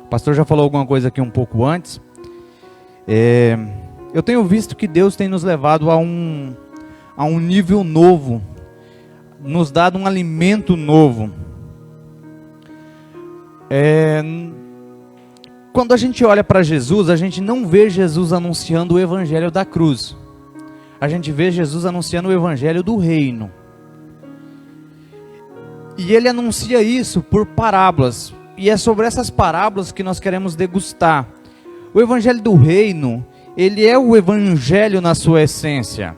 O pastor já falou alguma coisa aqui um pouco antes. Eu tenho visto que Deus tem nos levado a um nível novo, nos dado um alimento novo. Quando a gente olha para Jesus, a gente não vê Jesus anunciando o evangelho da cruz. A gente vê Jesus anunciando o evangelho do reino. E ele anuncia isso por parábolas. E é sobre essas parábolas que nós queremos degustar. O evangelho do reino, ele é o evangelho na sua essência.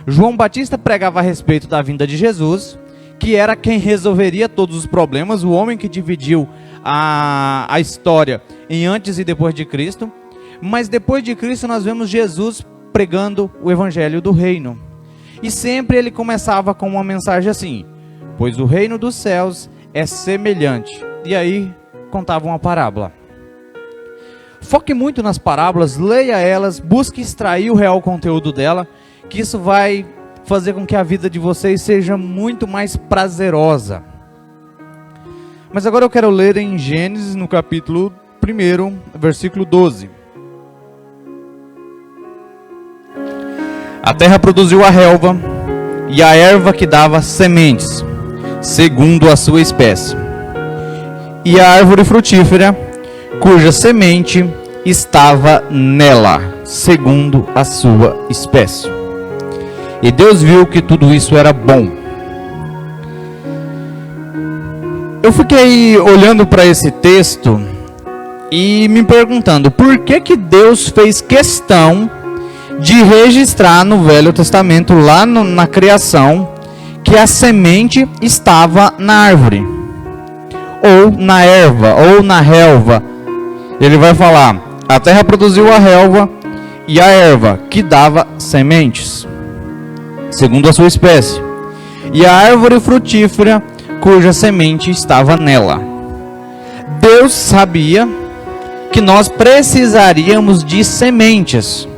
João Batista pregava a respeito da vinda de Jesus, que era quem resolveria todos os problemas, o homem que dividiu a história em antes e depois de Cristo. Mas depois de Cristo nós vemos Jesus pregando o evangelho do reino. E sempre ele começava com uma mensagem assim: pois o reino dos céus é semelhante. E aí contava uma parábola. Foque muito nas parábolas, leia elas, busque extrair o real conteúdo dela, que isso vai fazer com que a vida de vocês seja muito mais prazerosa. Mas agora eu quero ler em Gênesis, no capítulo 1, versículo 12. A terra produziu a relva e a erva que dava sementes, segundo a sua espécie, e a árvore frutífera, cuja semente estava nela, segundo a sua espécie. E Deus viu que tudo isso era bom. Eu fiquei olhando para esse texto e me perguntando por que Deus fez questão de registrar no Velho Testamento, lá na criação, que a semente estava na árvore, ou na erva, ou na relva. Ele vai falar: a terra produziu a relva e a erva, que dava sementes, segundo a sua espécie, e a árvore frutífera, cuja semente estava nela. Deus sabia que nós precisaríamos de sementes.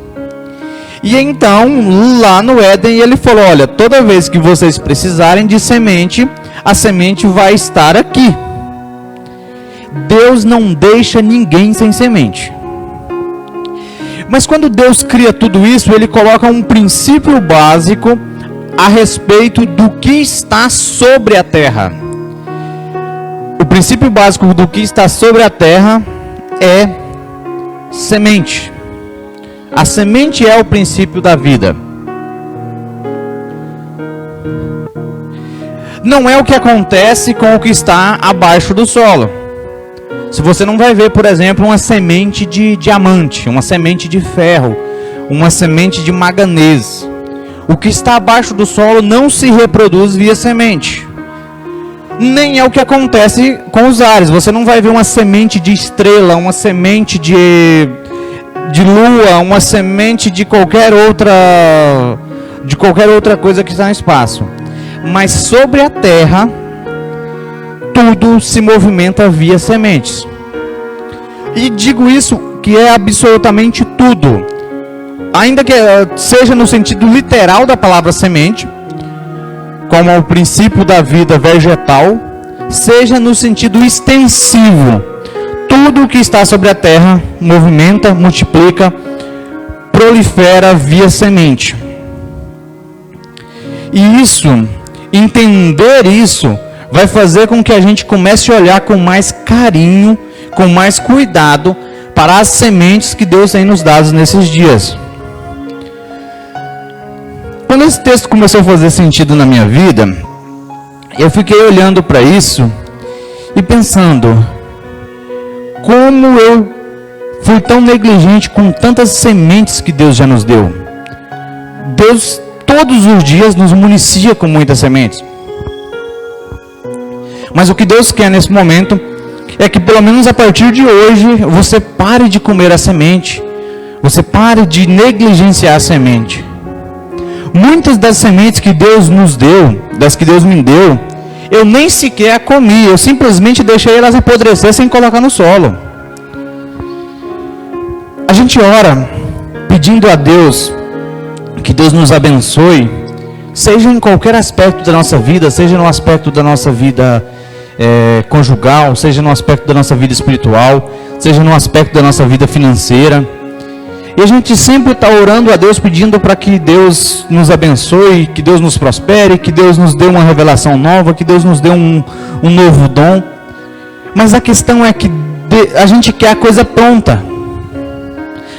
E então, lá no Éden, ele falou: olha, toda vez que vocês precisarem de semente, a semente vai estar aqui. Deus não deixa ninguém sem semente. Mas quando Deus cria tudo isso, ele coloca um princípio básico a respeito do que está sobre a terra. O princípio básico do que está sobre a terra é semente. A semente é o princípio da vida. Não é o que acontece com o que está abaixo do solo. Se você não vai ver, por exemplo, uma semente de diamante, uma semente de ferro, uma semente de manganês. O que está abaixo do solo não se reproduz via semente. Nem é o que acontece com os ares. Você não vai ver uma semente de estrela, uma semente de lua, uma semente de qualquer outra coisa que está no espaço. Mas sobre a terra, tudo se movimenta via sementes. E digo isso que é absolutamente tudo. Ainda que seja no sentido literal da palavra semente, como o princípio da vida vegetal, seja no sentido extensivo. Tudo o que está sobre a terra movimenta, multiplica, prolifera via semente. E entender isso, vai fazer com que a gente comece a olhar com mais carinho, com mais cuidado para as sementes que Deus tem nos dado nesses dias. Quando esse texto começou a fazer sentido na minha vida, eu fiquei olhando para isso e pensando: como eu fui tão negligente com tantas sementes que Deus já nos deu. Deus todos os dias nos municia com muitas sementes. Mas o que Deus quer nesse momento é que pelo menos a partir de hoje você pare de comer a semente. Você pare de negligenciar a semente. Muitas das sementes que Deus nos deu, das que Deus me deu, eu nem sequer a comi. Eu simplesmente deixei elas apodrecer sem colocar no solo. A gente ora pedindo a Deus que Deus nos abençoe, seja em qualquer aspecto da nossa vida, seja no aspecto da nossa vida conjugal, seja no aspecto da nossa vida espiritual, seja no aspecto da nossa vida financeira. E a gente sempre está orando a Deus, pedindo para que Deus nos abençoe, que Deus nos prospere, que Deus nos dê uma revelação nova, que Deus nos dê um novo dom. Mas a questão é que a gente quer a coisa pronta.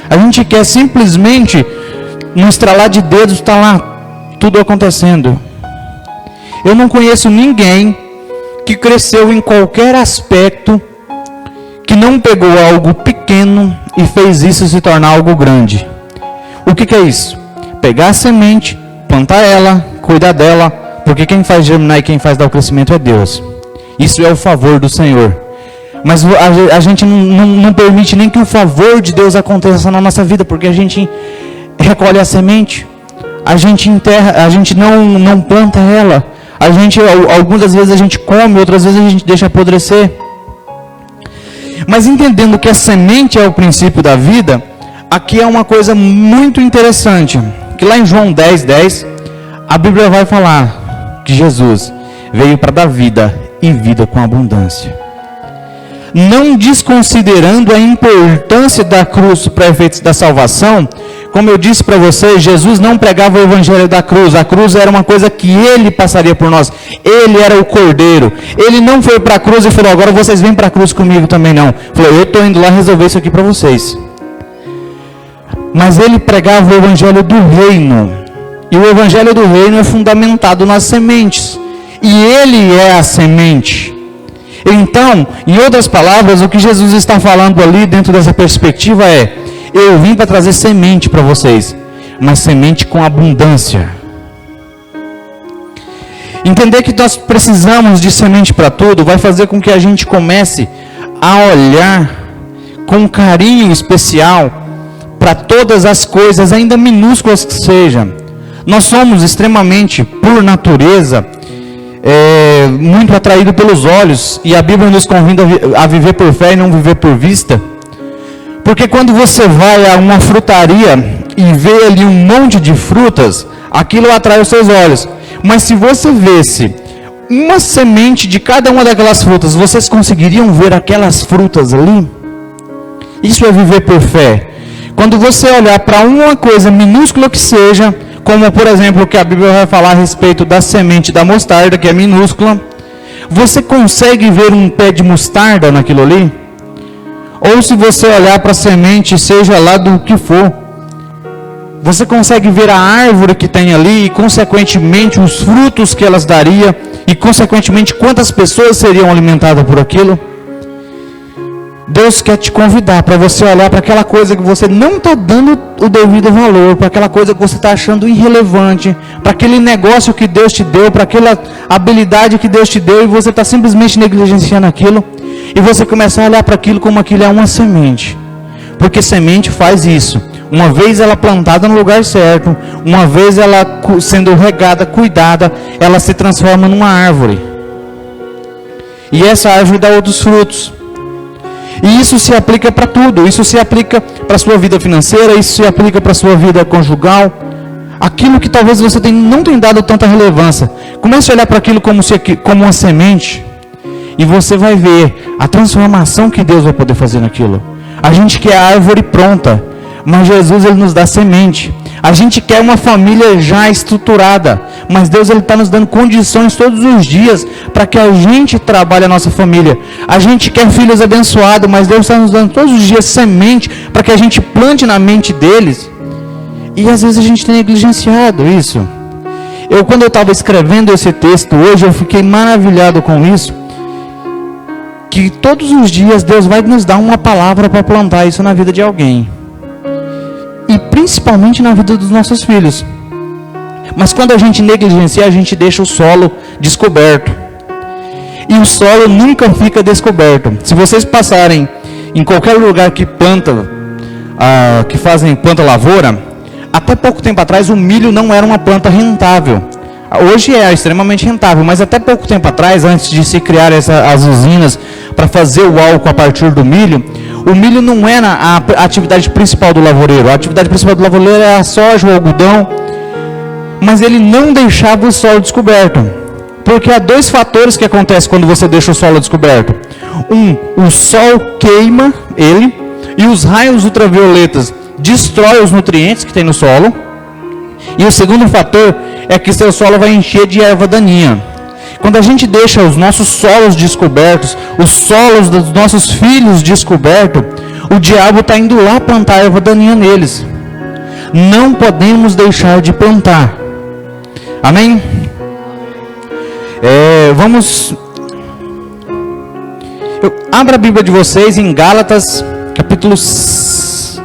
A gente quer simplesmente, no estralar de dedos, está lá tudo acontecendo. Eu não conheço ninguém que cresceu em qualquer aspecto, que não pegou algo pequeno e fez isso se tornar algo grande. O que é isso? Pegar a semente, plantar ela, cuidar dela, porque quem faz germinar e quem faz dar o crescimento é Deus. Isso é o favor do Senhor. Mas a gente não permite nem que o favor de Deus aconteça na nossa vida, porque a gente recolhe a semente, a gente enterra, a gente não planta ela, algumas vezes a gente come, outras vezes a gente deixa apodrecer. Mas entendendo que a semente é o princípio da vida, aqui é uma coisa muito interessante, que lá em João 10:10, a Bíblia vai falar que Jesus veio para dar vida e vida com abundância. Não desconsiderando a importância da cruz para efeitos da salvação, como eu disse para vocês, Jesus não pregava o evangelho da cruz. A cruz era uma coisa que Ele passaria por nós. Ele era o Cordeiro. Ele não foi para a cruz e falou, agora vocês vêm para a cruz comigo também não. Falou, eu estou indo lá resolver isso aqui para vocês. Mas Ele pregava o evangelho do reino. E o evangelho do reino é fundamentado nas sementes. E Ele é a semente. Então, em outras palavras, o que Jesus está falando ali dentro dessa perspectiva é, eu vim para trazer semente para vocês, mas semente com abundância. Entender que nós precisamos de semente para tudo vai fazer com que a gente comece a olhar com carinho especial para todas as coisas, ainda minúsculas que sejam. Nós somos extremamente, por natureza, muito atraídos pelos olhos, e a Bíblia nos convida a viver por fé e não viver por vista. Porque quando você vai a uma frutaria e vê ali um monte de frutas, aquilo atrai os seus olhos. Mas se você visse uma semente de cada uma daquelas frutas, vocês conseguiriam ver aquelas frutas ali? Isso é viver por fé. Quando você olhar para uma coisa minúscula que seja, como por exemplo o que a Bíblia vai falar a respeito da semente da mostarda, que é minúscula, você consegue ver um pé de mostarda naquilo ali? Ou se você olhar para a semente, seja lá do que for, você consegue ver a árvore que tem ali e consequentemente os frutos que elas dariam e consequentemente quantas pessoas seriam alimentadas por aquilo? Deus quer te convidar para você olhar para aquela coisa que você não está dando o devido valor, para aquela coisa que você está achando irrelevante, para aquele negócio que Deus te deu, para aquela habilidade que Deus te deu e você está simplesmente negligenciando aquilo. E você começar a olhar para aquilo como aquilo é uma semente. Porque semente faz isso. Uma vez ela plantada no lugar certo, uma vez ela sendo regada, cuidada, ela se transforma numa árvore. E essa árvore dá outros frutos. E isso se aplica para tudo. Isso se aplica para a sua vida financeira, isso se aplica para a sua vida conjugal. Aquilo que talvez você não tenha dado tanta relevância. Comece a olhar para aquilo como uma semente. E você vai ver a transformação que Deus vai poder fazer naquilo. A gente quer a árvore pronta, mas Jesus ele nos dá semente. A gente quer uma família já estruturada, mas Deus ele está nos dando condições todos os dias para que a gente trabalhe a nossa família. A gente quer filhos abençoados, mas Deus está nos dando todos os dias semente para que a gente plante na mente deles. E às vezes a gente tem negligenciado isso. Quando eu estava escrevendo esse texto hoje, eu fiquei maravilhado com isso. Que todos os dias Deus vai nos dar uma palavra para plantar isso na vida de alguém. E principalmente na vida dos nossos filhos. Mas quando a gente negligencia, a gente deixa o solo descoberto. E o solo nunca fica descoberto. Se vocês passarem em qualquer lugar que fazem planta lavoura, até pouco tempo atrás o milho não era uma planta rentável. Hoje é extremamente rentável, mas até pouco tempo atrás, antes de se criar as usinas para fazer o álcool a partir do milho, o milho não era a atividade principal do lavoureiro. A atividade principal do lavoureiro era a soja, o algodão, mas ele não deixava o solo descoberto. Porque há dois fatores que acontecem quando você deixa o solo descoberto. O sol queima ele, e os raios ultravioletas destroem os nutrientes que tem no solo. E o segundo fator é que seu solo vai encher de erva daninha. Quando a gente deixa os nossos solos descobertos, os solos dos nossos filhos descobertos, o diabo está indo lá plantar erva daninha neles. Não podemos deixar de plantar. Amém? Abra a Bíblia de vocês em Gálatas, capítulo 6,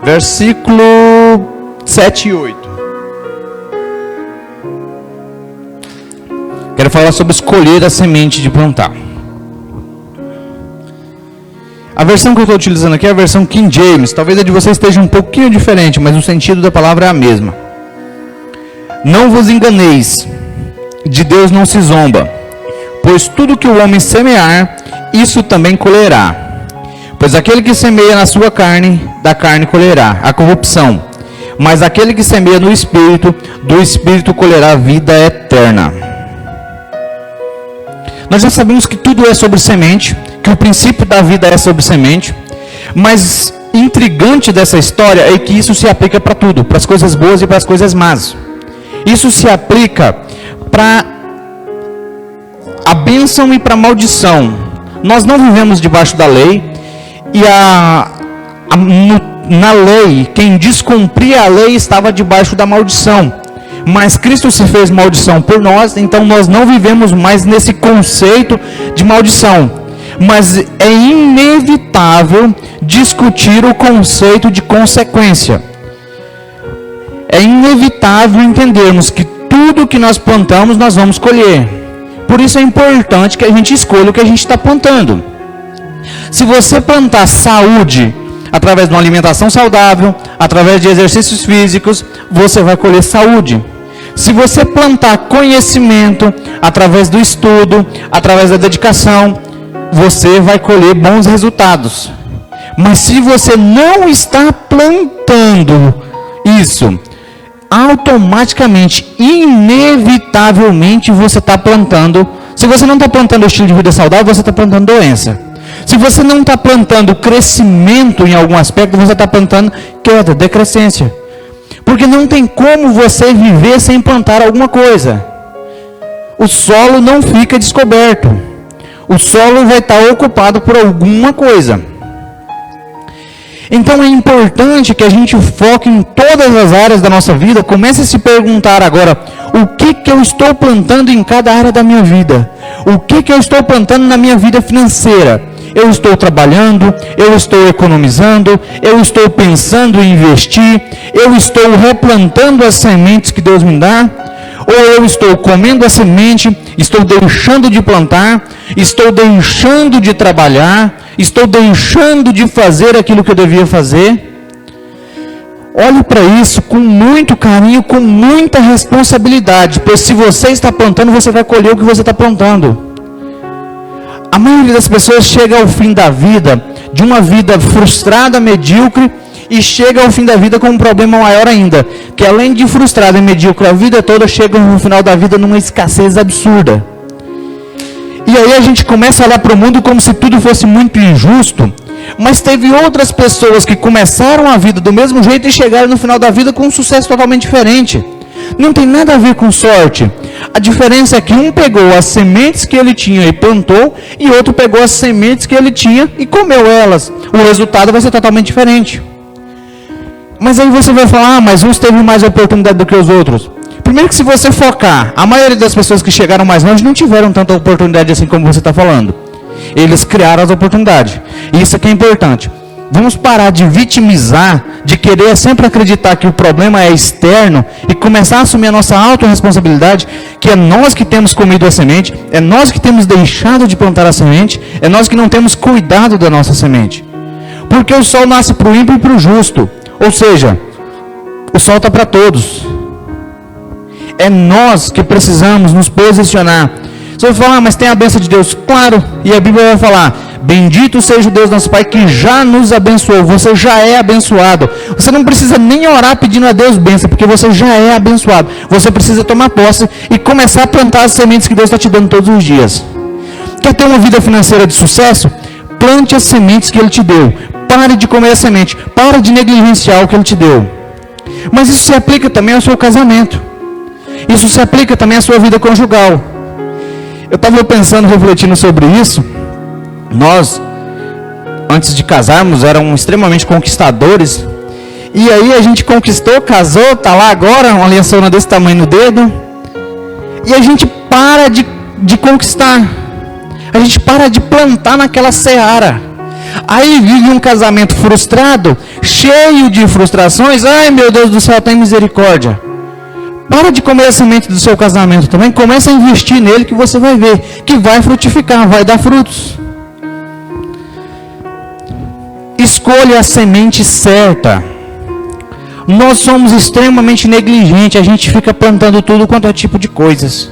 versículo 7 e 8. Quero falar sobre escolher a semente de plantar. A versão que eu estou utilizando aqui é a versão King James. Talvez a de vocês esteja um pouquinho diferente, mas o sentido da palavra é a mesma. Não vos enganeis, de Deus não se zomba, pois tudo que o homem semear, isso também colherá. Pois aquele que semeia na sua carne, da carne colherá a corrupção. Mas aquele que semeia no Espírito, do Espírito colherá a vida eterna. Nós já sabemos que tudo é sobre semente, que o princípio da vida é sobre semente, mas intrigante dessa história é que isso se aplica para tudo, para as coisas boas e para as coisas más. Isso se aplica para a bênção e para a maldição. Nós não vivemos debaixo da lei, e na lei, quem descumpria a lei estava debaixo da maldição. Mas Cristo se fez maldição por nós, então nós não vivemos mais nesse conceito de maldição. Mas é inevitável discutir o conceito de consequência. É inevitável entendermos que tudo que nós plantamos, nós vamos colher. Por isso é importante que a gente escolha o que a gente está plantando. Se você plantar saúde através de uma alimentação saudável, através de exercícios físicos, você vai colher saúde. Se você plantar conhecimento através do estudo, através da dedicação, você vai colher bons resultados. Mas se você não está plantando isso, automaticamente, inevitavelmente, você está plantando. Se você não está plantando estilo de vida saudável, você está plantando doença. Se você não está plantando crescimento em algum aspecto, você está plantando queda, decrescência. Porque não tem como você viver sem plantar alguma coisa. O solo não fica descoberto. O solo vai estar ocupado por alguma coisa. Então é importante que a gente foque em todas as áreas da nossa vida. Comece a se perguntar agora: o que eu estou plantando em cada área da minha vida? O que eu estou plantando na minha vida financeira? Eu estou trabalhando, eu estou economizando, eu estou pensando em investir, eu estou replantando as sementes que Deus me dá, ou eu estou comendo a semente, estou deixando de plantar, estou deixando de trabalhar, estou deixando de fazer aquilo que eu devia fazer. Olhe para isso com muito carinho, com muita responsabilidade, pois se você está plantando, você vai colher o que você está plantando. A maioria das pessoas chega ao fim da vida, de uma vida frustrada, medíocre, e chega ao fim da vida com um problema maior ainda, que além de frustrada e medíocre a vida toda, chega no final da vida numa escassez absurda. E aí a gente começa a olhar para o mundo como se tudo fosse muito injusto, mas teve outras pessoas que começaram a vida do mesmo jeito e chegaram no final da vida com um sucesso totalmente diferente. Não tem nada a ver com sorte. A diferença é que um pegou as sementes que ele tinha e plantou, e outro pegou as sementes que ele tinha e comeu elas. O resultado vai ser totalmente diferente. Mas aí você vai falar: mas uns teve mais oportunidade do que os outros. Primeiro que, se você focar, a maioria das pessoas que chegaram mais longe não tiveram tanta oportunidade assim como você está falando. Eles criaram as oportunidades. Isso aqui é importante. Vamos parar de vitimizar, de querer sempre acreditar que o problema é externo e começar a assumir a nossa autorresponsabilidade, que é nós que temos comido a semente, é nós que temos deixado de plantar a semente, é nós que não temos cuidado da nossa semente. Porque o sol nasce para o ímpio e para o justo, ou seja, o sol está para todos. É nós que precisamos nos posicionar. Você vai falar, mas tem a bênção de Deus? Claro, e a Bíblia vai falar, bendito seja o Deus nosso Pai que já nos abençoou, você já é abençoado. Você não precisa nem orar pedindo a Deus bênção, porque você já é abençoado. Você precisa tomar posse e começar a plantar as sementes que Deus está te dando todos os dias. Quer ter uma vida financeira de sucesso? Plante as sementes que Ele te deu. Pare de comer a semente, pare de negligenciar o que Ele te deu. Mas isso se aplica também ao seu casamento. Isso se aplica também à sua vida conjugal. Eu estava pensando, refletindo sobre isso. Nós, antes de casarmos, éramos extremamente conquistadores. E aí a gente conquistou, casou, está lá agora, uma aliançona desse tamanho no dedo. E a gente para de conquistar. A gente para de plantar naquela seara. Aí vive um casamento frustrado, cheio de frustrações. Ai, meu Deus do céu, tem misericórdia. Para de comer a semente do seu casamento também. Comece a investir nele que você vai ver que vai frutificar, vai dar frutos. Escolha a semente certa. Nós somos extremamente negligentes. A gente fica plantando tudo quanto é tipo de coisas.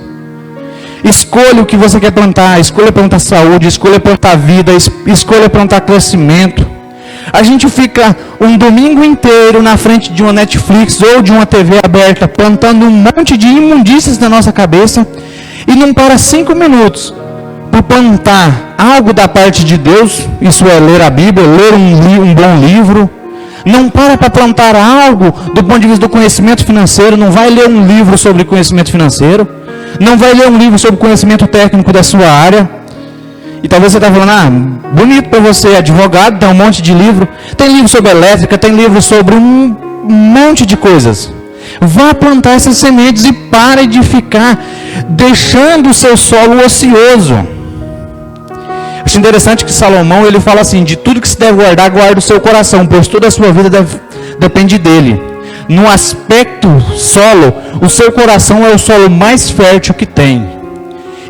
Escolha o que você quer plantar. Escolha plantar saúde, escolha plantar vida, escolha plantar crescimento. A gente fica um domingo inteiro na frente de uma Netflix ou de uma TV aberta, plantando um monte de imundícias na nossa cabeça e não para 5 minutos para plantar algo da parte de Deus. Isso é ler a Bíblia, ler um bom livro. Não para plantar algo do ponto de vista do conhecimento financeiro. Não vai ler um livro sobre conhecimento financeiro. Não vai ler um livro sobre conhecimento técnico da sua área. E talvez você está falando, bonito para você, advogado, tem um monte de livro. Tem livro sobre elétrica, tem livro sobre um monte de coisas. Vá plantar essas sementes e pare de ficar deixando o seu solo ocioso. Acho interessante que Salomão, ele fala assim, de tudo que se deve guardar, guarda o seu coração, pois toda a sua vida depende dele. No aspecto solo, o seu coração é o solo mais fértil que tem.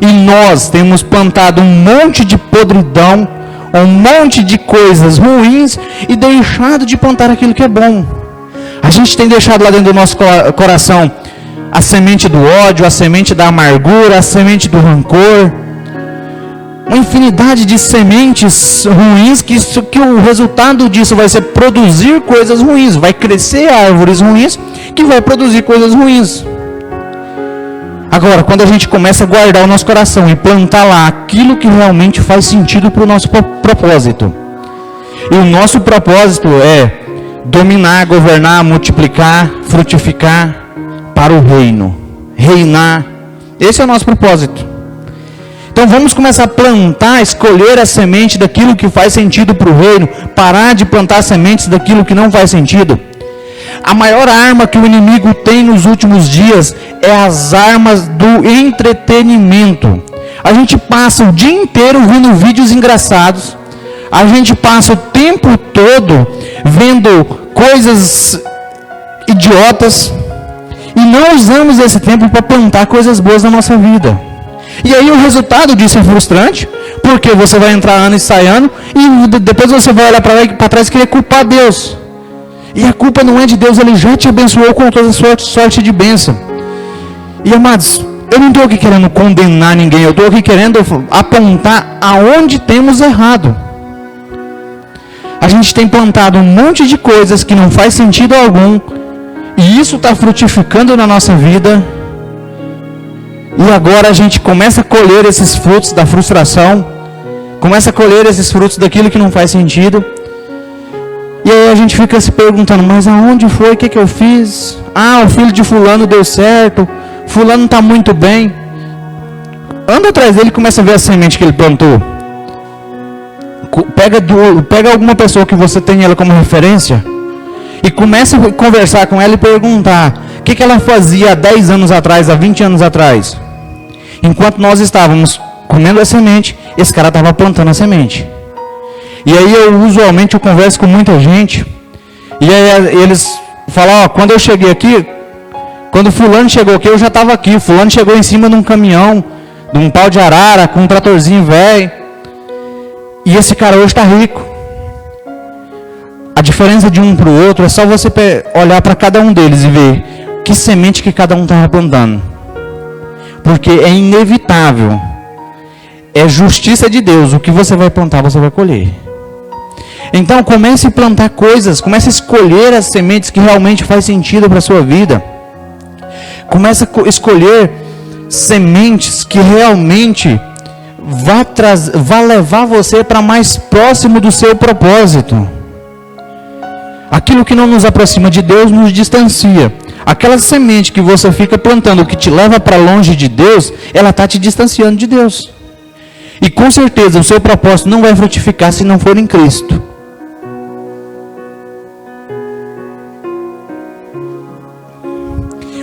E nós temos plantado um monte de podridão, um monte de coisas ruins e deixado de plantar aquilo que é bom. A gente tem deixado lá dentro do nosso coração a semente do ódio, a semente da amargura, a semente do rancor. Uma infinidade de sementes ruins que o resultado disso vai ser produzir coisas ruins. Vai crescer árvores ruins que vai produzir coisas ruins. Agora, quando a gente começa a guardar o nosso coração e plantar lá aquilo que realmente faz sentido para o nosso propósito. E o nosso propósito é dominar, governar, multiplicar, frutificar para o reino. Reinar. Esse é o nosso propósito. Então vamos começar a plantar, escolher a semente daquilo que faz sentido para o reino. Parar de plantar sementes daquilo que não faz sentido. A maior arma que o inimigo tem nos últimos dias é as armas do entretenimento. A gente passa o dia inteiro vendo vídeos engraçados. A gente passa o tempo todo vendo coisas idiotas. E não usamos esse tempo para plantar coisas boas na nossa vida. E aí o resultado disso é frustrante, porque você vai entrar ano e sai ano, e depois você vai olhar para trás e querer culpar Deus. E a culpa não é de Deus, Ele já te abençoou com toda sorte de bênção. E amados, eu não estou aqui querendo condenar ninguém, eu estou aqui querendo apontar aonde temos errado. A gente tem plantado um monte de coisas que não faz sentido algum, e isso está frutificando na nossa vida. E agora a gente começa a colher esses frutos da frustração, começa a colher esses frutos daquilo que não faz sentido. E aí a gente fica se perguntando, mas aonde foi? O que eu fiz? Ah, o filho de fulano deu certo, fulano está muito bem. Anda atrás dele e começa a ver a semente que ele plantou. Pega alguma pessoa que você tem ela como referência e começa a conversar com ela e perguntar o que ela fazia há 10 anos atrás, há 20 anos atrás. Enquanto nós estávamos comendo a semente, esse cara estava plantando a semente. E aí usualmente eu converso com muita gente, e aí eles falam, quando eu cheguei aqui, quando fulano chegou aqui, eu já estava aqui. Fulano chegou em cima de um caminhão, de um pau de arara, com um tratorzinho velho, e esse cara hoje está rico. A diferença de um para o outro é só você olhar para cada um deles e ver que semente que cada um estava plantando. Porque é inevitável é justiça de Deus. O que você vai plantar, você vai colher. Então comece a plantar coisas, comece a escolher as sementes que realmente faz sentido para a sua vida. Comece a escolher sementes que realmente vá levar você para mais próximo do seu propósito. Aquilo que não nos aproxima de Deus nos distancia. Aquela semente que você fica plantando, que te leva para longe de Deus, ela está te distanciando de Deus. E com certeza o seu propósito não vai frutificar se não for em Cristo.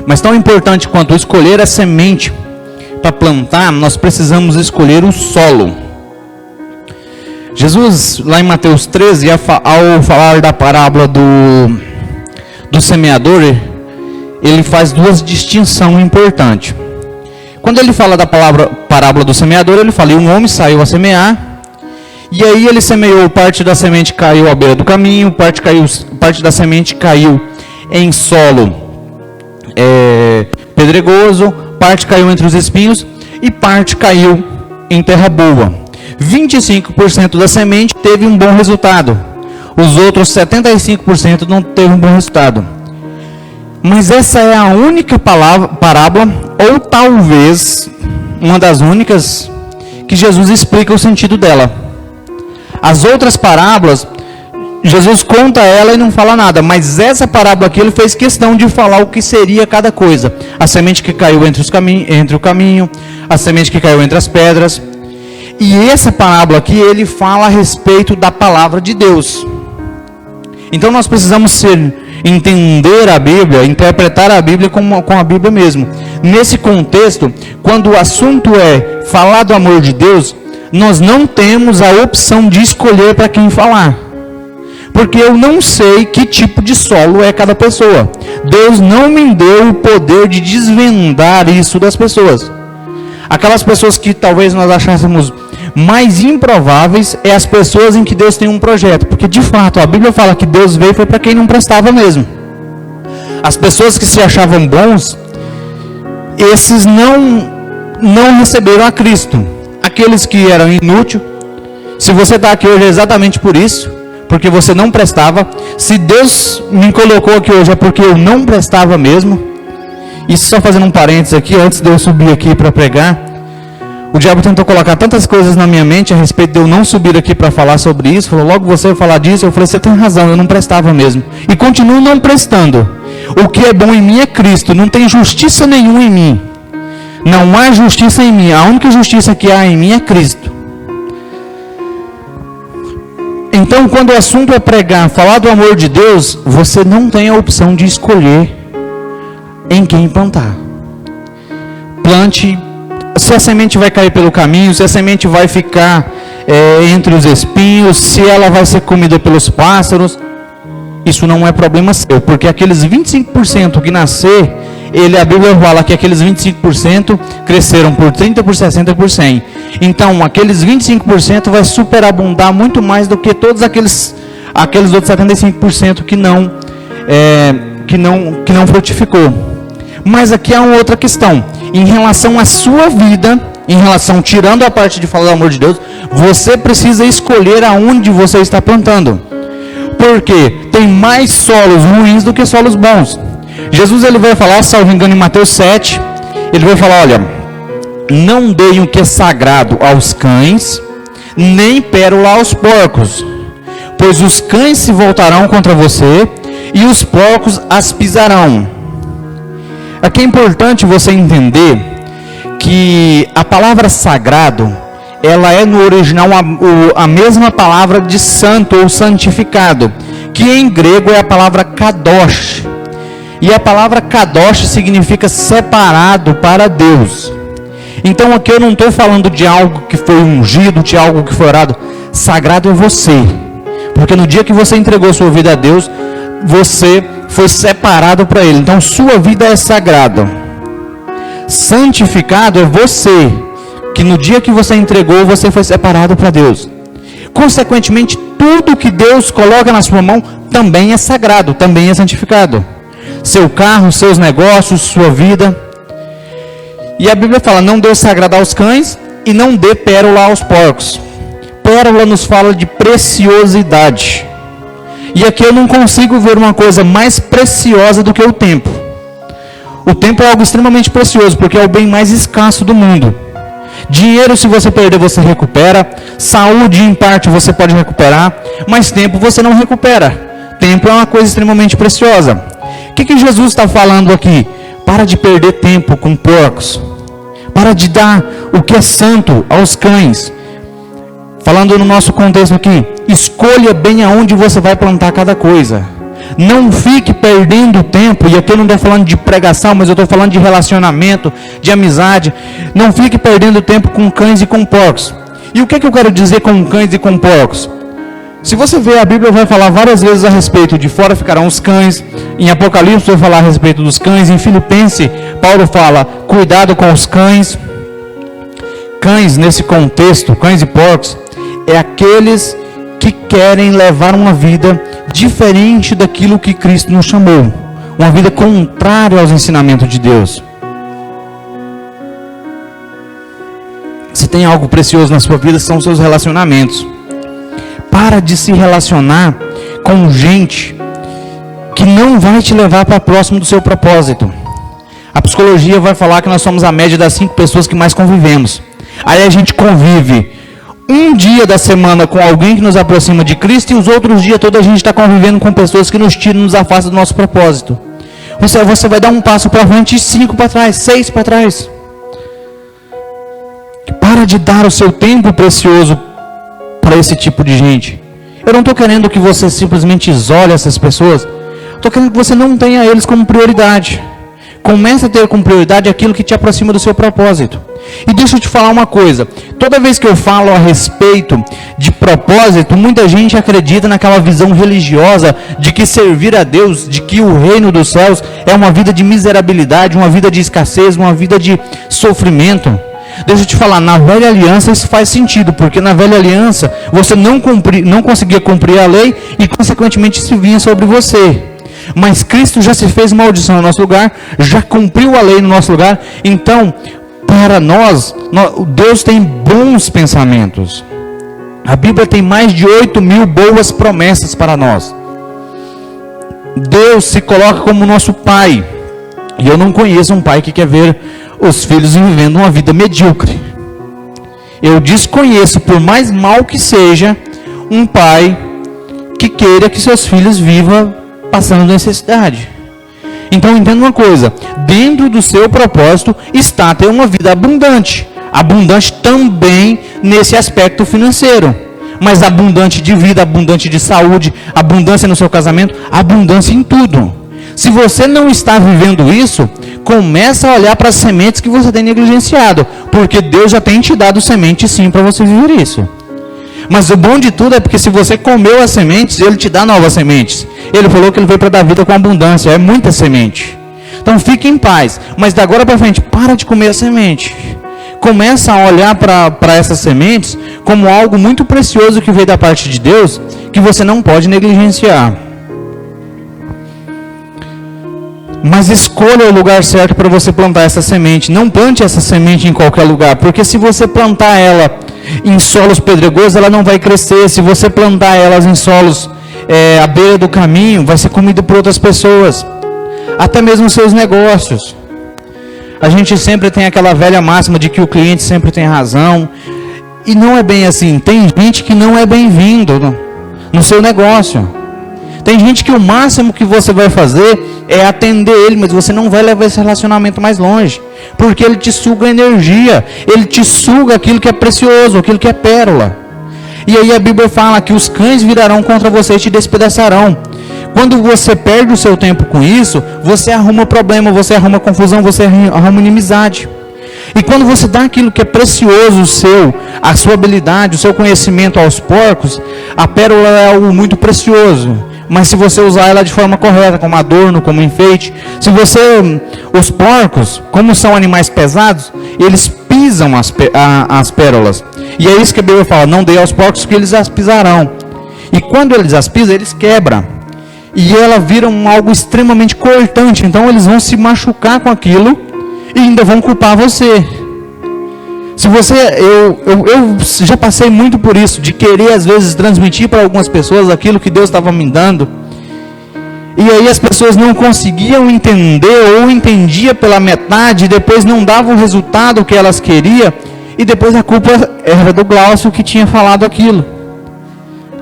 Mas tão importante quanto escolher a semente para plantar, nós precisamos escolher o solo. Jesus, lá em Mateus 13, ao falar da parábola do semeador, ele faz duas distinções importantes. Quando ele fala da parábola do semeador, ele fala: e um homem saiu a semear, e aí ele semeou, parte da semente caiu à beira do caminho, parte da semente caiu em solo pedregoso, parte caiu entre os espinhos e parte caiu em terra boa. 25% da semente teve um bom resultado, os outros 75% não teve um bom resultado. Mas essa é a única parábola, ou talvez uma das únicas, que Jesus explica o sentido dela. As outras parábolas, Jesus conta ela e não fala nada, mas essa parábola aqui ele fez questão de falar o que seria cada coisa. A semente que caiu entre o caminho, a semente que caiu entre as pedras. E essa parábola aqui ele fala a respeito da palavra de Deus. Então nós precisamos entender a Bíblia, interpretar a Bíblia com a Bíblia mesmo. Nesse contexto, quando o assunto é falar do amor de Deus, nós não temos a opção de escolher para quem falar. Porque eu não sei que tipo de solo é cada pessoa. Deus não me deu o poder de desvendar isso das pessoas. Aquelas pessoas que talvez nós achássemos mais improváveis é as pessoas em que Deus tem um projeto. Porque de fato a Bíblia fala que Deus veio foi para quem não prestava mesmo. As pessoas que se achavam bons, esses não receberam a Cristo. Aqueles que eram inúteis, se você está aqui hoje é exatamente por isso, porque você não prestava. Se Deus me colocou aqui hoje é porque eu não prestava mesmo. Isso só fazendo um parênteses aqui, antes de eu subir aqui para pregar, o diabo tentou colocar tantas coisas na minha mente a respeito de eu não subir aqui para falar sobre isso. Falou: logo você vai falar disso. Eu falei: você tem razão, eu não prestava mesmo. E continuo não prestando. O que é bom em mim é Cristo. Não tem justiça nenhuma em mim. Não há justiça em mim. A única justiça que há em mim é Cristo. Então, quando o assunto é pregar, falar do amor de Deus, você não tem a opção de escolher em quem plantar. Plante. Se a semente vai cair pelo caminho, se a semente vai ficar entre os espinhos, se ela vai ser comida pelos pássaros, isso não é problema seu, porque aqueles 25% que nascer, a Bíblia fala que aqueles 25% cresceram por 30, por 60, por 100. Então, aqueles 25% vai superabundar muito mais do que todos aqueles outros 75% que não frutificou. Mas aqui há uma outra questão. Em relação à sua vida, tirando a parte de falar do amor de Deus, você precisa escolher aonde você está plantando. Porque tem mais solos ruins do que solos bons. Jesus ele vai falar, salvo engano, em Mateus 7, ele vai falar: olha, não deem o que é sagrado aos cães, nem pérola aos porcos, pois os cães se voltarão contra você e os porcos as pisarão. Aqui é importante você entender que a palavra sagrado, ela é no original a mesma palavra de santo ou santificado, que em grego é a palavra kadosh. E a palavra kadosh significa separado para Deus. Então aqui eu não estou falando de algo que foi ungido, de algo que foi orado. Sagrado é você. Porque no dia que você entregou sua vida a Deus, você foi separado para Ele. Então sua vida é sagrada. Santificado é você, que no dia que você entregou, você foi separado para Deus. Consequentemente, tudo que Deus coloca na sua mão também é sagrado, também é santificado. Seu carro, seus negócios, sua vida. E a Bíblia fala: não dê o sagrado aos cães, e não dê pérola aos porcos. Pérola nos fala de preciosidade. E aqui eu não consigo ver uma coisa mais preciosa do que o tempo. O tempo é algo extremamente precioso, porque é o bem mais escasso do mundo. Dinheiro, se você perder, você recupera. Saúde, em parte, você pode recuperar. Mas tempo você não recupera. Tempo é uma coisa extremamente preciosa. O que Jesus está falando aqui? Para de perder tempo com porcos. Para de dar o que é santo aos cães. Falando no nosso contexto aqui, escolha bem aonde você vai plantar cada coisa. Não fique perdendo tempo, e aqui eu não estou falando de pregação, mas eu estou falando de relacionamento, de amizade. Não fique perdendo tempo com cães e com porcos. E o que eu quero dizer com cães e com porcos? Se você ver, a Bíblia vai falar várias vezes a respeito de fora ficarão os cães. Em Apocalipse vai falar a respeito dos cães. Em Filipenses, Paulo fala, cuidado com os cães. Cães, nesse contexto, cães e porcos, é aqueles que querem levar uma vida diferente daquilo que Cristo nos chamou. Uma vida contrária aos ensinamentos de Deus. Se tem algo precioso na sua vida, são os seus relacionamentos. Para de se relacionar com gente que não vai te levar para próximo do seu propósito. A psicologia vai falar que nós somos a média das 5 pessoas que mais convivemos. Aí a gente convive um dia da semana com alguém que nos aproxima de Cristo, e os outros dias toda a gente está convivendo com pessoas que nos tiram, nos afastam do nosso propósito. Você vai dar um passo para frente e 5 para trás, 6 para trás. Para de dar o seu tempo precioso para esse tipo de gente. Eu não estou querendo que você simplesmente isole essas pessoas. Estou querendo que você não tenha eles como prioridade. Comece a ter como prioridade aquilo que te aproxima do seu propósito. E deixa eu te falar uma coisa. Toda vez que eu falo a respeito de propósito, muita gente acredita naquela visão religiosa de que servir a Deus, de que o reino dos céus é uma vida de miserabilidade, uma vida de escassez, uma vida de sofrimento. Deixa eu te falar, na velha aliança isso faz sentido, porque na velha aliança você não conseguia cumprir a lei e consequentemente isso vinha sobre você. Mas Cristo já se fez maldição no nosso lugar, já cumpriu a lei no nosso lugar. Então, para nós, Deus tem bons pensamentos. A Bíblia tem mais de 8.000 boas promessas para nós. Deus se coloca como nosso Pai. E eu não conheço um pai que quer ver os filhos vivendo uma vida medíocre. Eu desconheço, por mais mal que seja, um pai que queira que seus filhos vivam passando necessidade. Então entenda uma coisa, dentro do seu propósito está ter uma vida abundante. Abundante também nesse aspecto financeiro, mas abundante de vida, abundante de saúde, abundância no seu casamento, abundância em tudo. Se você não está vivendo isso, começa a olhar para as sementes que você tem negligenciado, porque Deus já tem te dado semente sim para você viver isso. Mas o bom de tudo é porque se você comeu as sementes, Ele te dá novas sementes. Ele falou que Ele veio para dar vida com abundância, é muita semente. Então fique em paz, mas da agora para frente, para de comer a semente. Começa a olhar para essas sementes como algo muito precioso que veio da parte de Deus, que você não pode negligenciar. Mas escolha o lugar certo para você plantar essa semente. Não plante essa semente em qualquer lugar, porque se você plantar ela em solos pedregosos, ela não vai crescer. Se você plantar elas em solos à beira do caminho, vai ser comido por outras pessoas. Até mesmo seus negócios. A gente sempre tem aquela velha máxima de que o cliente sempre tem razão. E não é bem assim. Tem gente que não é bem-vindo no seu negócio. Tem gente que o máximo que você vai fazer é atender ele, mas você não vai levar esse relacionamento mais longe. Porque ele te suga energia, ele te suga aquilo que é precioso, aquilo que é pérola. E aí a Bíblia fala que os cães virarão contra você e te despedaçarão. Quando você perde o seu tempo com isso, você arruma problema, você arruma confusão, você arruma inimizade. E quando você dá aquilo que é precioso a sua habilidade, o seu conhecimento aos porcos, a pérola é algo muito precioso. Mas se você usar ela de forma correta, como adorno, como enfeite, os porcos, como são animais pesados, eles pisam as pérolas. E é isso que a Bíblia fala, não dê aos porcos que eles as pisarão. E quando eles as pisam, eles quebram. E ela vira algo extremamente cortante, então eles vão se machucar com aquilo e ainda vão culpar você. Se você, eu já passei muito por isso, de querer às vezes transmitir para algumas pessoas aquilo que Deus estava me dando, e aí as pessoas não conseguiam entender, ou entendia pela metade, e depois não davam o resultado que elas queriam, e depois a culpa era do Glaucio que tinha falado aquilo,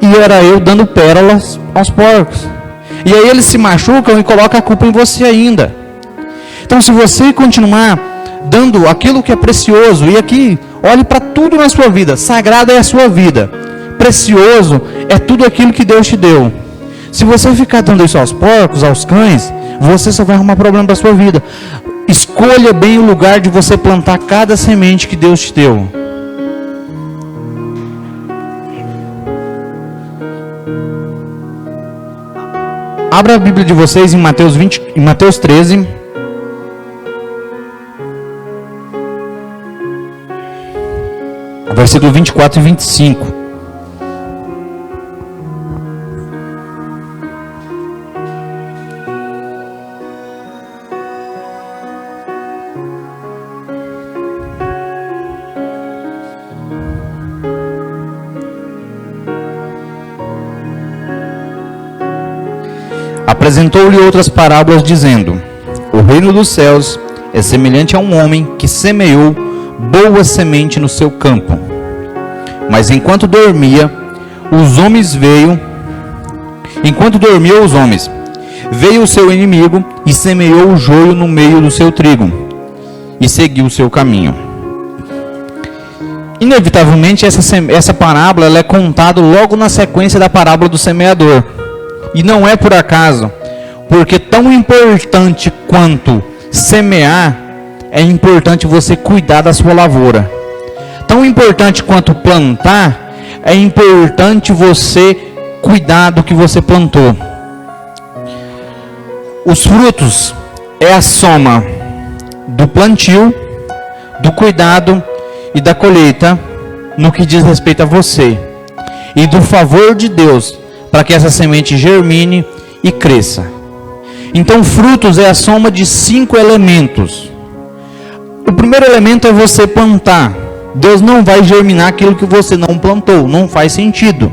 e era eu dando pérolas aos porcos, e aí eles se machucam e colocam a culpa em você ainda. Então, se você continuar dando aquilo que é precioso, e aqui, olhe para tudo na sua vida, sagrada é a sua vida, precioso é tudo aquilo que Deus te deu. Se você ficar dando isso aos porcos, aos cães, você só vai arrumar problema para a sua vida. Escolha bem o lugar de você plantar cada semente que Deus te deu. Abra a Bíblia de vocês em Mateus 13. Versículo 24 e 25. Apresentou-lhe outras parábolas, dizendo: o reino dos céus é semelhante a um homem que semeou boa semente no seu campo. Mas enquanto dormiam os homens, veio o seu inimigo e semeou o joio no meio do seu trigo e seguiu o seu caminho. Inevitavelmente essa parábola ela é contada logo na sequência da parábola do semeador. E não é por acaso, porque tão importante quanto semear, é importante você cuidar da sua lavoura. Tão importante quanto plantar, é importante você cuidar do que você plantou. Os frutos é a soma do plantio, do cuidado e da colheita no que diz respeito a você. E do favor de Deus para que essa semente germine e cresça. Então, frutos é a soma de 5 elementos. O primeiro elemento é você plantar. Deus não vai germinar aquilo que você não plantou, não faz sentido.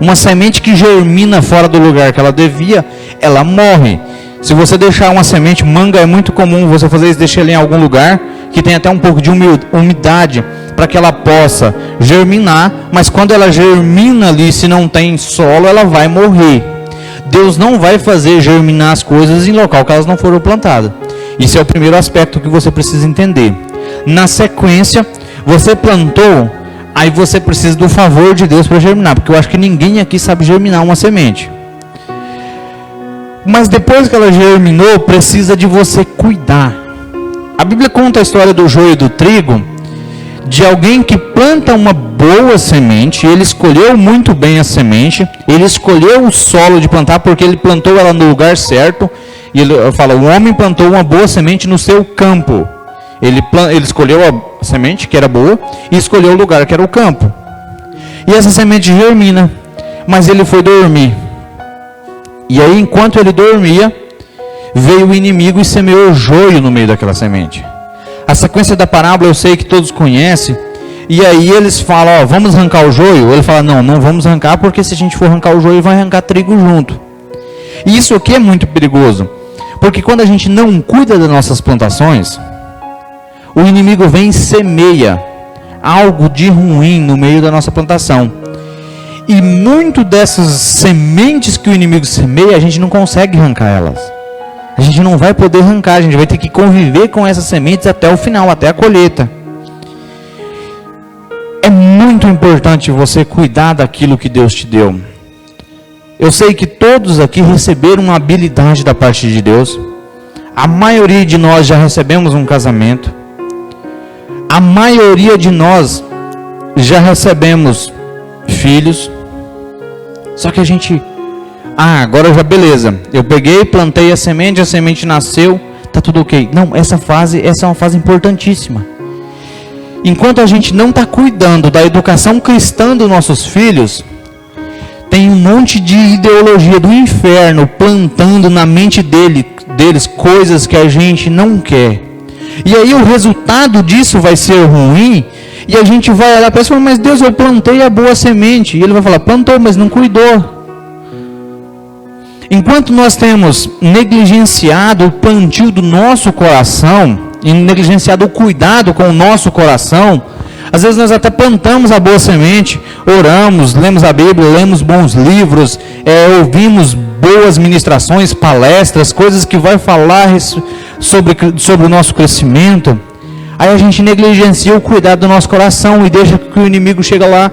Uma semente que germina fora do lugar que ela devia, ela morre. Se você deixar uma semente, manga é muito comum você fazer isso, deixar ela em algum lugar que tem até um pouco de umidade, para que ela possa germinar, mas quando ela germina ali, se não tem solo, ela vai morrer. Deus não vai fazer germinar as coisas em local que elas não foram plantadas. Isso é o primeiro aspecto que você precisa entender. Na sequência, você plantou, aí você precisa do favor de Deus para germinar, porque eu acho que ninguém aqui sabe germinar uma semente. Mas depois que ela germinou, precisa de você cuidar. A Bíblia conta a história do joio e do trigo, de alguém que planta uma boa semente, ele escolheu muito bem a semente, ele escolheu o solo de plantar, porque ele plantou ela no lugar certo, e ele fala, o homem plantou uma boa semente no seu campo. Ele escolheu a semente, que era boa, e escolheu o lugar, que era o campo. E essa semente germina, mas ele foi dormir. E aí, enquanto ele dormia, veio o inimigo e semeou o joio no meio daquela semente. A sequência da parábola eu sei que todos conhecem. E aí eles falam, vamos arrancar o joio? Ele fala, não vamos arrancar, porque se a gente for arrancar o joio, vai arrancar trigo junto. E isso aqui é muito perigoso. Porque quando a gente não cuida das nossas plantações, o inimigo vem e semeia algo de ruim no meio da nossa plantação. E muito dessas sementes que o inimigo semeia, a gente não consegue arrancar elas. A gente não vai poder arrancar, a gente vai ter que conviver com essas sementes até o final, até a colheita. É muito importante você cuidar daquilo que Deus te deu. Eu sei que todos aqui receberam uma habilidade da parte de Deus. A maioria de nós já recebemos um casamento. A maioria de nós já recebemos filhos. Só que a gente... agora já beleza. Eu peguei, plantei a semente nasceu, tá tudo ok. Não, essa é uma fase importantíssima. Enquanto a gente não está cuidando da educação cristã dos nossos filhos, tem um monte de ideologia do inferno plantando na mente deles coisas que a gente não quer. E aí o resultado disso vai ser ruim, e a gente vai olhar para isso e falar, mas Deus, eu plantei a boa semente. E ele vai falar, plantou, mas não cuidou. Enquanto nós temos negligenciado o plantio do nosso coração, e negligenciado o cuidado com o nosso coração, às vezes nós até plantamos a boa semente, oramos, lemos a Bíblia, lemos bons livros, ouvimos boas ministrações, palestras, coisas que vai falar sobre o nosso crescimento. Aí a gente negligencia o cuidado do nosso coração e deixa que o inimigo chega lá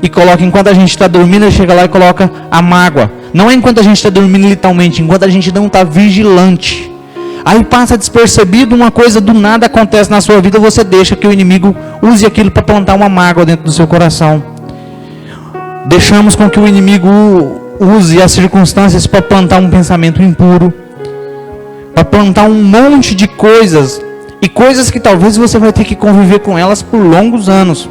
e coloca, enquanto a gente está dormindo, ele chega lá e coloca a mágoa. Não é enquanto a gente está dormindo literalmente, enquanto a gente não está vigilante. Aí passa despercebido, uma coisa do nada acontece na sua vida, você deixa que o inimigo use aquilo para plantar uma mágoa dentro do seu coração. Deixamos com que o inimigo use as circunstâncias para plantar um pensamento impuro, para plantar um monte de coisas, e coisas que talvez você vai ter que conviver com elas por longos anos.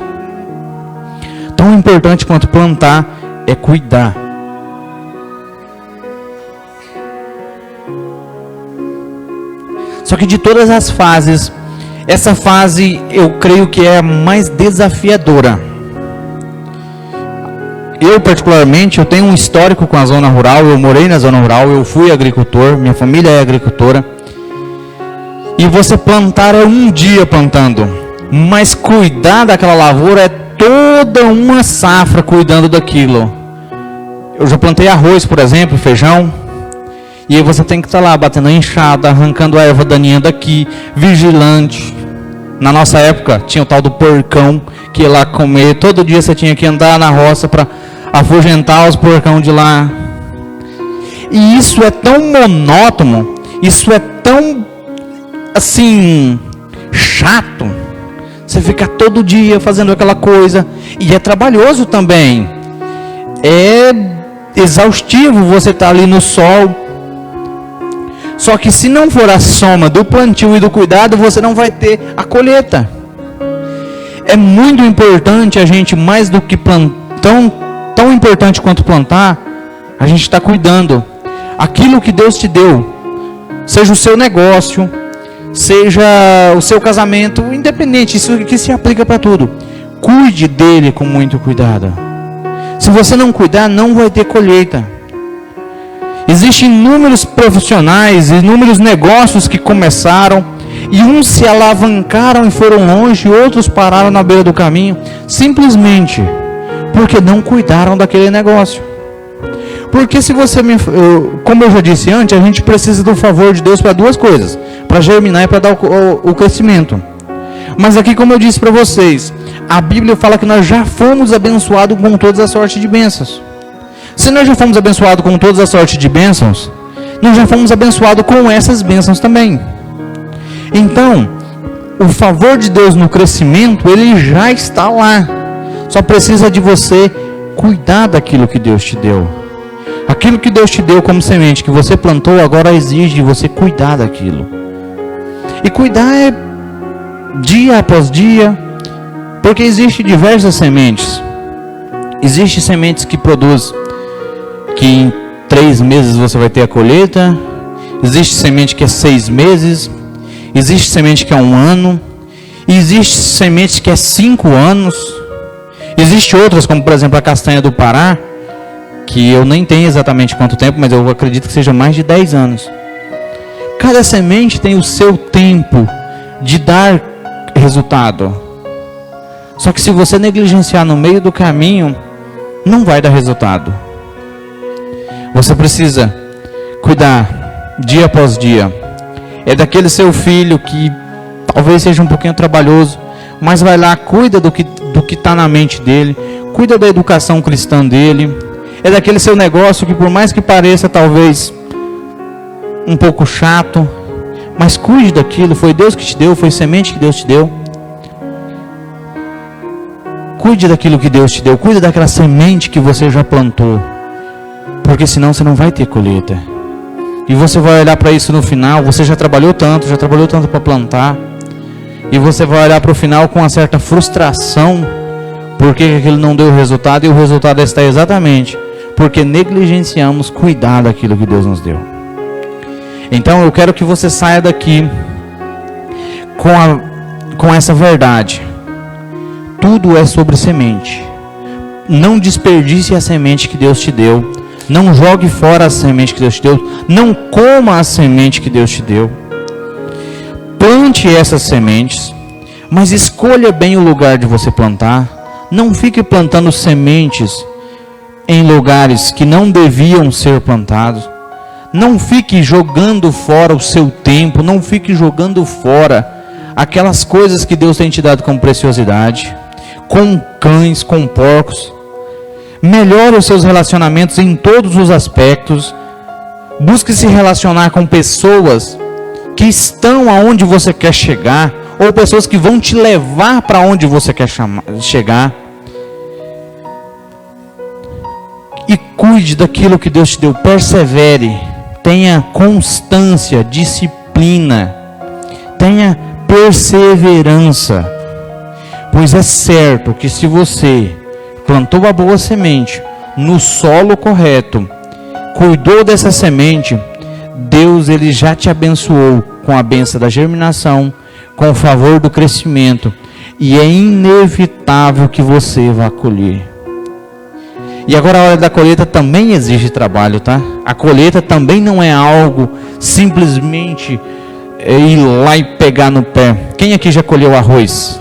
Tão importante quanto plantar é cuidar. Só que de todas as fases, essa fase eu creio que é a mais desafiadora. Eu particularmente, eu tenho um histórico com a zona rural, eu morei na zona rural, eu fui agricultor, minha família é agricultora. E você plantar é um dia plantando, mas cuidar daquela lavoura é toda uma safra cuidando daquilo. Eu já plantei arroz, por exemplo, feijão. E aí você tem que estar lá batendo a enxada, arrancando a erva daninha daqui, vigilante. Na nossa época tinha o tal do porcão que ia lá comer. Todo dia você tinha que andar na roça para afugentar os porcão de lá. E isso é tão monótono, isso é tão assim chato. Você fica todo dia fazendo aquela coisa, e é trabalhoso também. É exaustivo você estar ali no sol. Só que se não for a soma do plantio e do cuidado, você não vai ter a colheita. É muito importante a gente, mais do que tão importante quanto plantar, a gente está cuidando. Aquilo que Deus te deu, seja o seu negócio, seja o seu casamento, independente, isso aqui se aplica para tudo. Cuide dele com muito cuidado. Se você não cuidar, não vai ter colheita. Existem inúmeros profissionais, inúmeros negócios que começaram, e uns se alavancaram e foram longe, e outros pararam na beira do caminho, simplesmente porque não cuidaram daquele negócio. Porque se você, como eu já disse antes, a gente precisa do favor de Deus para duas coisas, para germinar e para dar o crescimento. Mas aqui, como eu disse para vocês, a Bíblia fala que nós já fomos abençoados com todas as sortes de bênçãos. Se nós já fomos abençoados com todas as sortes de bênçãos, nós já fomos abençoados com essas bênçãos também. Então, o favor de Deus no crescimento, ele já está lá. Só precisa de você cuidar daquilo que Deus te deu. Aquilo que Deus te deu como semente, que você plantou, agora exige de você cuidar daquilo. E cuidar é dia após dia, porque existem diversas sementes. Existem sementes que produzem que em 3 meses você vai ter a colheita. Existe semente que é 6 meses. Existe semente que é 1 ano. E existe semente que é 5 anos. Existem outras, como por exemplo a castanha do Pará, que eu nem tenho exatamente quanto tempo, mas eu acredito que seja mais de 10 anos. Cada semente tem o seu tempo de dar resultado. Só que se você negligenciar no meio do caminho, não vai dar resultado. Você precisa cuidar dia após dia. É daquele seu filho que talvez seja um pouquinho trabalhoso, mas vai lá, cuida do que está na mente dele, cuida da educação cristã dele. É daquele seu negócio que, por mais que pareça talvez um pouco chato, mas cuide daquilo. Foi Deus que te deu, foi semente que Deus te deu. Cuide daquilo que Deus te deu, cuide daquela semente que você já plantou, porque senão você não vai ter colheita. E você vai olhar para isso no final, você já trabalhou tanto para plantar, e você vai olhar para o final com uma certa frustração, porque aquilo não deu resultado, e o resultado está exatamente porque negligenciamos cuidar daquilo que Deus nos deu. Então eu quero que você saia daqui com essa verdade. Tudo é sobre semente. Não desperdice a semente que Deus te deu. Não jogue fora a semente que Deus te deu. Não coma a semente que Deus te deu. Plante essas sementes, mas escolha bem o lugar de você plantar. Não fique plantando sementes em lugares que não deviam ser plantados. Não fique jogando fora o seu tempo. Não fique jogando fora aquelas coisas que Deus tem te dado como preciosidade. Com cães, com porcos. Melhore os seus relacionamentos em todos os aspectos. Busque se relacionar com pessoas que estão aonde você quer chegar, ou pessoas que vão te levar para onde você quer chegar. E cuide daquilo que Deus te deu. Persevere. Tenha constância, disciplina. Tenha perseverança. Pois é certo que se você plantou a boa semente no solo correto, cuidou dessa semente, Deus ele já te abençoou com a bênção da germinação, com o favor do crescimento, e é inevitável que você vá colher. E agora a hora da colheita também exige trabalho, tá? A colheita também não é algo simplesmente ir lá e pegar no pé. Quem aqui já colheu arroz?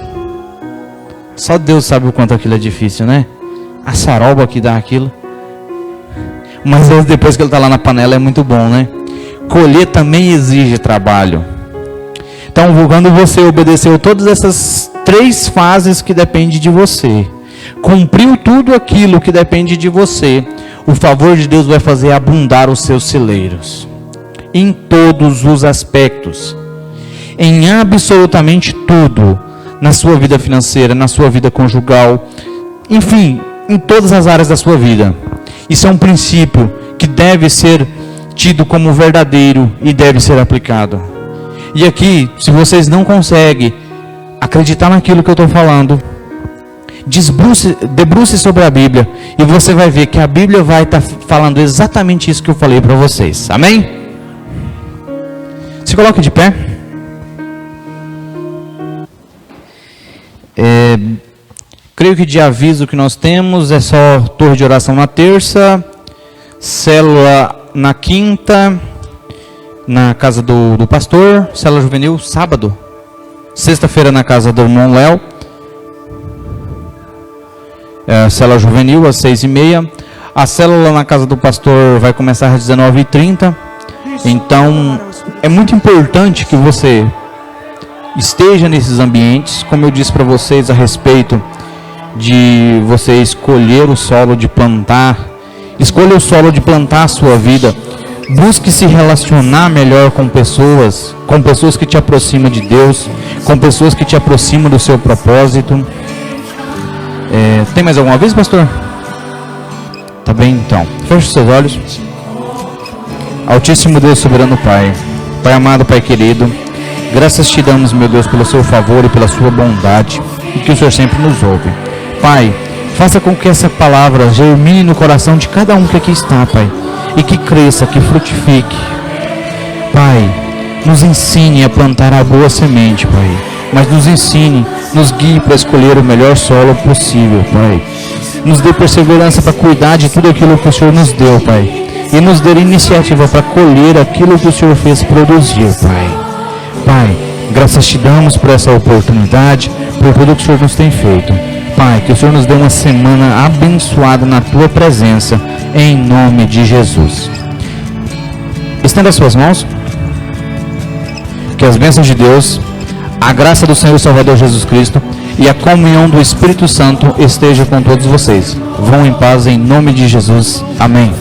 Só Deus sabe o quanto aquilo é difícil, né? A saroba que dá aquilo. Mas depois que ele está lá na panela é muito bom, né? Colher também exige trabalho. Então, quando você obedeceu todas essas 3 fases que dependem de você, cumpriu tudo aquilo que depende de você, o favor de Deus vai fazer abundar os seus celeiros. Em todos os aspectos. Em absolutamente tudo. Na sua vida financeira, na sua vida conjugal. Enfim, em todas as áreas da sua vida. Isso é um princípio que deve ser tido como verdadeiro e deve ser aplicado. E aqui, se vocês não conseguem acreditar naquilo que eu estou falando, debruce sobre a Bíblia e você vai ver que a Bíblia vai estar falando exatamente isso que eu falei para vocês. Amém? Se coloque de pé. Creio que de aviso que nós temos é só torre de oração na terça, célula na quinta, na casa do pastor, célula juvenil sábado, sexta-feira na casa do irmão Léo, célula juvenil às 6h30, a célula na casa do pastor vai começar às 19h30, então é muito importante que você esteja nesses ambientes, como eu disse para vocês a respeito de você escolher o solo de plantar. Escolha o solo de plantar a sua vida. Busque se relacionar melhor com pessoas que te aproximam de Deus, com pessoas que te aproximam do seu propósito. Tem mais alguma vez, pastor? Tá bem, então. Feche os seus olhos. Altíssimo Deus, soberano Pai, Pai amado, Pai querido, graças te damos, meu Deus, pelo seu favor e pela sua bondade, e que o Senhor sempre nos ouve. Pai, faça com que essa palavra germine no coração de cada um que aqui está, Pai, e que cresça, que frutifique. Pai, nos ensine a plantar a boa semente, Pai, mas nos ensine, nos guie para escolher o melhor solo possível, Pai. Nos dê perseverança para cuidar de tudo aquilo que o Senhor nos deu, Pai, e nos dê iniciativa para colher aquilo que o Senhor fez produzir, Pai. Pai, graças te damos por essa oportunidade, por tudo que o Senhor nos tem feito. Pai, que o Senhor nos dê uma semana abençoada na Tua presença, em nome de Jesus. Estenda as suas mãos. Que as bênçãos de Deus, a graça do Senhor e Salvador Jesus Cristo e a comunhão do Espírito Santo esteja com todos vocês. Vão em paz em nome de Jesus. Amém.